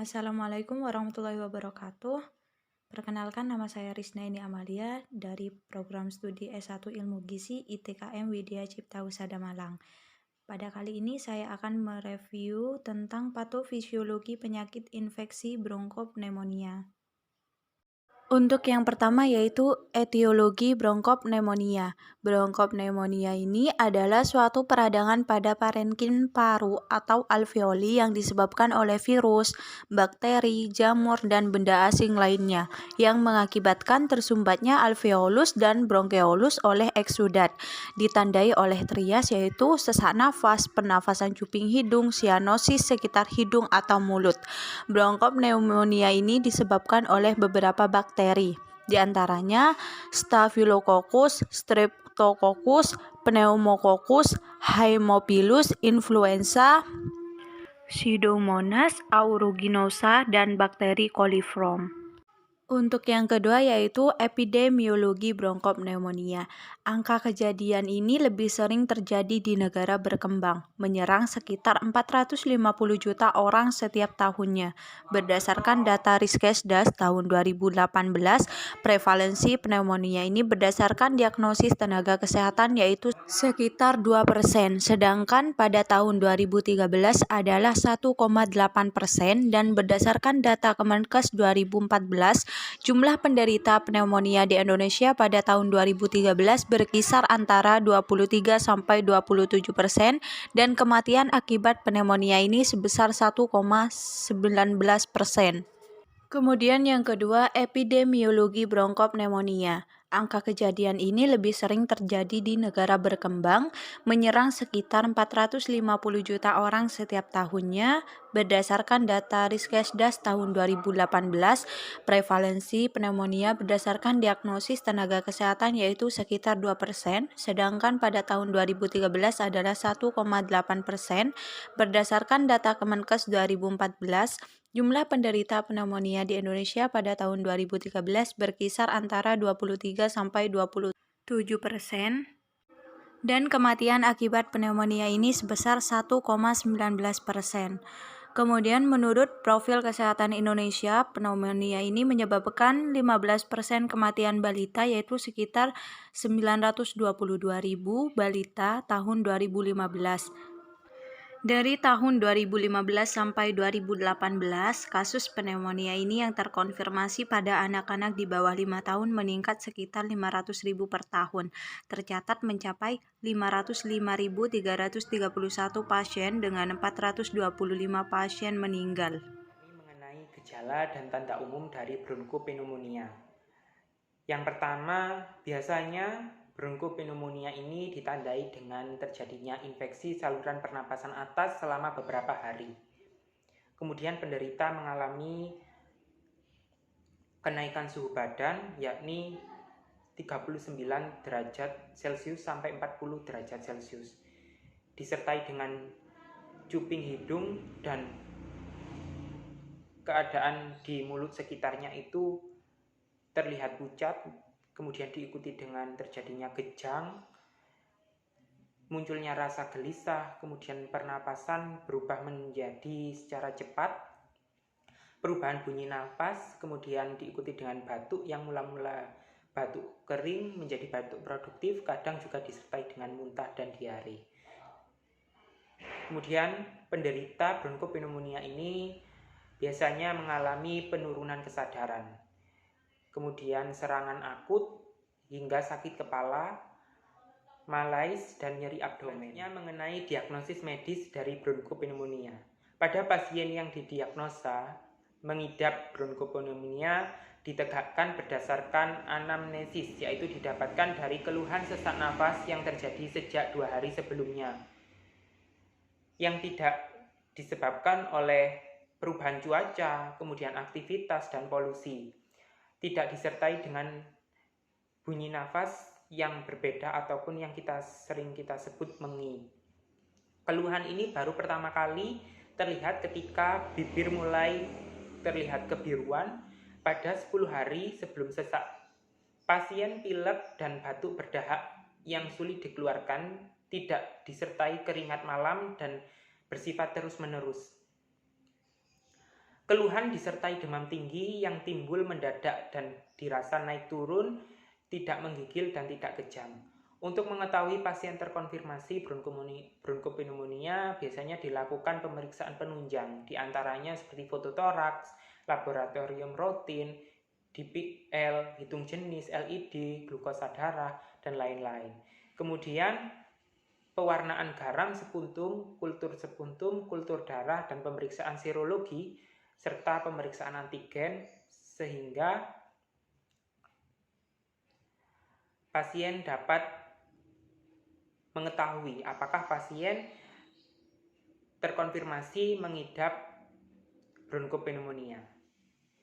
Assalamualaikum warahmatullahi wabarakatuh. Perkenalkan nama saya Risnaini Amalia dari program studi S1 Ilmu Gizi ITKM Widya Cipta Husada Malang. Pada kali ini saya akan mereview tentang patofisiologi penyakit infeksi bronkopneumonia. Untuk yang pertama yaitu etiologi bronkopneumonia. Bronkopneumonia ini adalah suatu peradangan pada parenkim paru atau alveoli yang disebabkan oleh virus, bakteri, jamur, dan benda asing lainnya yang mengakibatkan tersumbatnya alveolus dan bronkeolus oleh eksudat. Ditandai oleh trias yaitu sesak nafas, pernafasan cuping hidung, sianosis sekitar hidung atau mulut. Bronkopneumonia ini disebabkan oleh beberapa bakteri, di antaranya Staphylococcus, Streptococcus, Pneumococcus, Haemophilus influenza, Pseudomonas aeruginosa, dan bakteri coliform. Untuk yang kedua yaitu epidemiologi bronkopneumonia. Angka kejadian ini lebih sering terjadi di negara berkembang, menyerang sekitar 450 juta orang setiap tahunnya. Berdasarkan data Riskesdas tahun 2018, prevalensi pneumonia ini berdasarkan diagnosis tenaga kesehatan yaitu sekitar 2%, sedangkan pada tahun 2013 adalah 1,8% dan berdasarkan data Kemenkes 2014, jumlah penderita pneumonia di Indonesia pada tahun 2013 berkisar antara 23-27% dan kematian akibat pneumonia ini sebesar 1,19%. Kemudian yang kedua, epidemiologi bronkopneumonia. Angka kejadian ini lebih sering terjadi di negara berkembang, menyerang sekitar 450 juta orang setiap tahunnya. Berdasarkan data Riskesdas tahun 2018, prevalensi pneumonia berdasarkan diagnosis tenaga kesehatan yaitu sekitar 2%, sedangkan pada tahun 2013 adalah 1,8%. Berdasarkan data Kemenkes 2014, jumlah penderita pneumonia di Indonesia pada tahun 2013 berkisar antara 23-27% dan kematian akibat pneumonia ini sebesar 1,19%. Kemudian menurut profil kesehatan Indonesia, pneumonia ini menyebabkan 15% kematian balita yaitu sekitar 922.000 balita tahun 2015. Dari tahun 2015 sampai 2018, kasus pneumonia ini yang terkonfirmasi pada anak-anak di bawah 5 tahun meningkat sekitar 500.000 per tahun. Tercatat mencapai 505.331 pasien dengan 425 pasien meninggal. Ini mengenai gejala dan tanda umum dari bronkopneumonia. Yang pertama, biasanya bronkopneumonia ini ditandai dengan terjadinya infeksi saluran pernapasan atas selama beberapa hari. Kemudian penderita mengalami kenaikan suhu badan yakni 39 derajat Celcius sampai 40 derajat Celcius, disertai dengan cuping hidung dan keadaan di mulut sekitarnya itu terlihat pucat, kemudian diikuti dengan terjadinya kejang, munculnya rasa gelisah, kemudian pernapasan berubah menjadi secara cepat, perubahan bunyi nafas, kemudian diikuti dengan batuk yang mula-mula batuk kering menjadi batuk produktif, kadang juga disertai dengan muntah dan diare. Kemudian penderita bronkopneumonia ini biasanya mengalami penurunan kesadaran, kemudian serangan akut hingga sakit kepala, malaise, dan nyeri abdomen. Mengenai diagnosis medis dari bronkopneumonia. Pada pasien yang didiagnosa mengidap bronkopneumonia ditegakkan berdasarkan anamnesis, yaitu didapatkan dari keluhan sesak nafas yang terjadi sejak 2 hari sebelumnya, yang tidak disebabkan oleh perubahan cuaca, kemudian aktivitas dan polusi. Tidak disertai dengan bunyi nafas yang berbeda ataupun yang sering kita sebut mengi. Keluhan ini baru pertama kali terlihat ketika bibir mulai terlihat kebiruan pada 10 hari sebelum sesak. Pasien pilek dan batuk berdahak yang sulit dikeluarkan, tidak disertai keringat malam dan bersifat terus-menerus. Keluhan disertai demam tinggi yang timbul mendadak dan dirasa naik turun, tidak menggigil dan tidak kejam. Untuk mengetahui pasien terkonfirmasi bronkopneumonia biasanya dilakukan pemeriksaan penunjang, diantaranya seperti foto toraks, laboratorium rutin, DPL, hitung jenis, LED, glukosa darah, dan lain-lain. Kemudian pewarnaan garam sepuntum, kultur darah, dan pemeriksaan serologi, serta pemeriksaan antigen, sehingga pasien dapat mengetahui apakah pasien terkonfirmasi mengidap bronkopneumonia.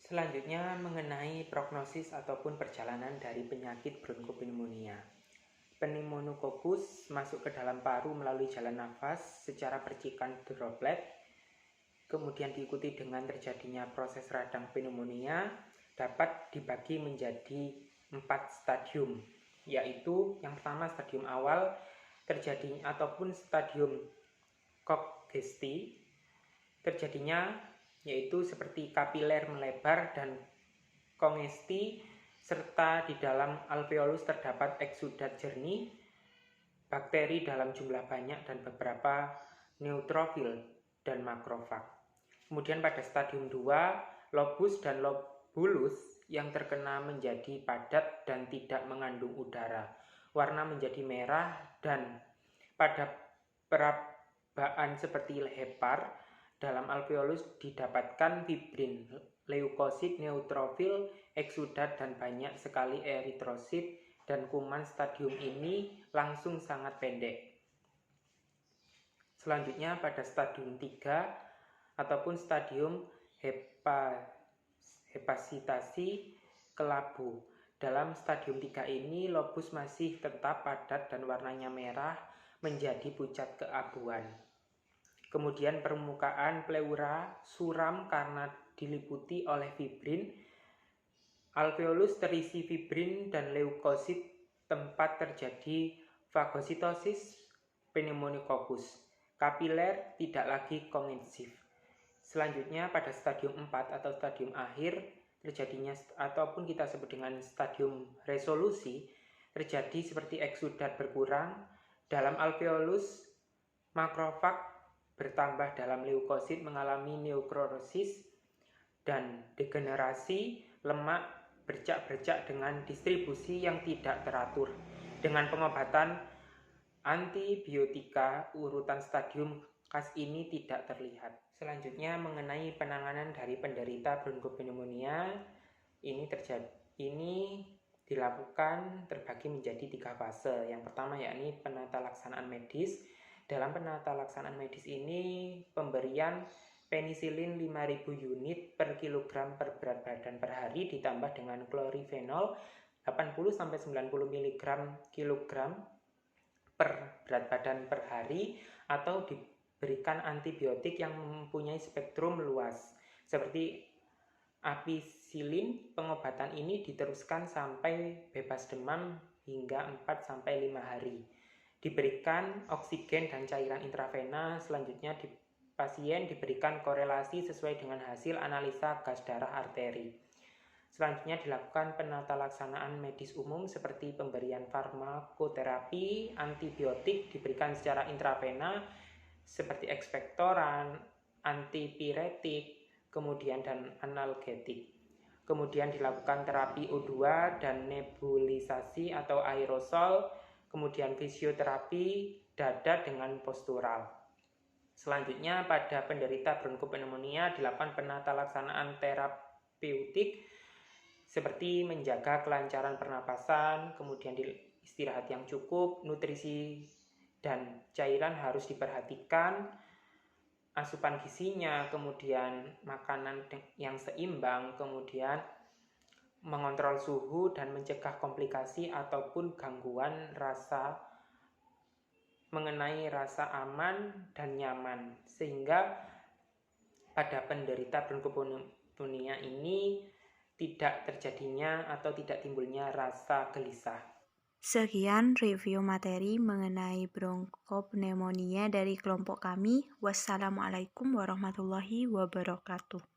Selanjutnya mengenai prognosis ataupun perjalanan dari penyakit bronkopneumonia. Pneumonococcus masuk ke dalam paru melalui jalan nafas secara percikan droplet, kemudian diikuti dengan terjadinya proses radang pneumonia, dapat dibagi menjadi 4 stadium, yaitu yang pertama stadium awal terjadinya ataupun stadium Koch-Gesti, terjadinya yaitu seperti kapiler melebar dan kongesti, serta di dalam alveolus terdapat eksudat jernih, bakteri dalam jumlah banyak dan beberapa neutrofil dan makrofag. Kemudian pada stadium 2, lobus dan lobulus yang terkena menjadi padat dan tidak mengandung udara. Warna menjadi merah dan pada perabaan seperti hepar, dalam alveolus didapatkan fibrin, leukosit, neutrofil, eksudat, dan banyak sekali eritrosit, dan kuman stadium ini langsung sangat pendek. Selanjutnya pada stadium 3 ataupun stadium hepasitasi kelabu. Dalam stadium 3 ini lobus masih tetap padat dan warnanya merah menjadi pucat keabuan. Kemudian permukaan pleura suram karena diliputi oleh fibrin. Alveolus terisi fibrin dan leukosit, tempat terjadi fagositosis pneumococcus. Kapiler tidak lagi kongensif. Selanjutnya pada stadium 4 atau stadium akhir terjadinya ataupun kita sebut dengan stadium resolusi, terjadi seperti eksudat berkurang dalam alveolus, makrofag bertambah dalam leukosit mengalami nekrosis dan degenerasi, lemak bercak-bercak dengan distribusi yang tidak teratur. Dengan pengobatan antibiotika, urutan stadium khas ini tidak terlihat. Selanjutnya mengenai penanganan dari penderita bronkopneumonia, ini dilakukan terbagi menjadi 3 fase. Yang pertama yakni penata laksanaan medis. Dalam penata laksanaan medis ini pemberian penisilin 5.000 unit per kilogram per berat badan per hari ditambah dengan klorifenol 80-90 mg kilogram per berat badan per hari, atau diberikan antibiotik yang mempunyai spektrum luas seperti apisilin. Pengobatan ini diteruskan sampai bebas demam hingga 4-5 hari. Diberikan oksigen dan cairan intravena. Selanjutnya pasien diberikan korelasi sesuai dengan hasil analisa gas darah arteri. Selanjutnya dilakukan penata laksanaan medis umum seperti pemberian farmakoterapi, antibiotik diberikan secara intravena seperti ekspektoran, antipiretik, kemudian dan analgetik. Kemudian dilakukan terapi O2 dan nebulisasi atau aerosol, kemudian fisioterapi dada dengan postural. Selanjutnya pada penderita bronkopneumonia dilakukan penata laksanaan terapeutik seperti menjaga kelancaran pernapasan, kemudian istirahat yang cukup, nutrisi dan cairan harus diperhatikan, asupan gizinya, kemudian makanan yang seimbang, kemudian mengontrol suhu dan mencegah komplikasi ataupun gangguan rasa mengenai rasa aman dan nyaman, sehingga pada penderita bronkopneumonia ini tidak terjadinya atau tidak timbulnya rasa gelisah. Sekian review materi mengenai bronkopneumonia dari kelompok kami. Wassalamualaikum warahmatullahi wabarakatuh.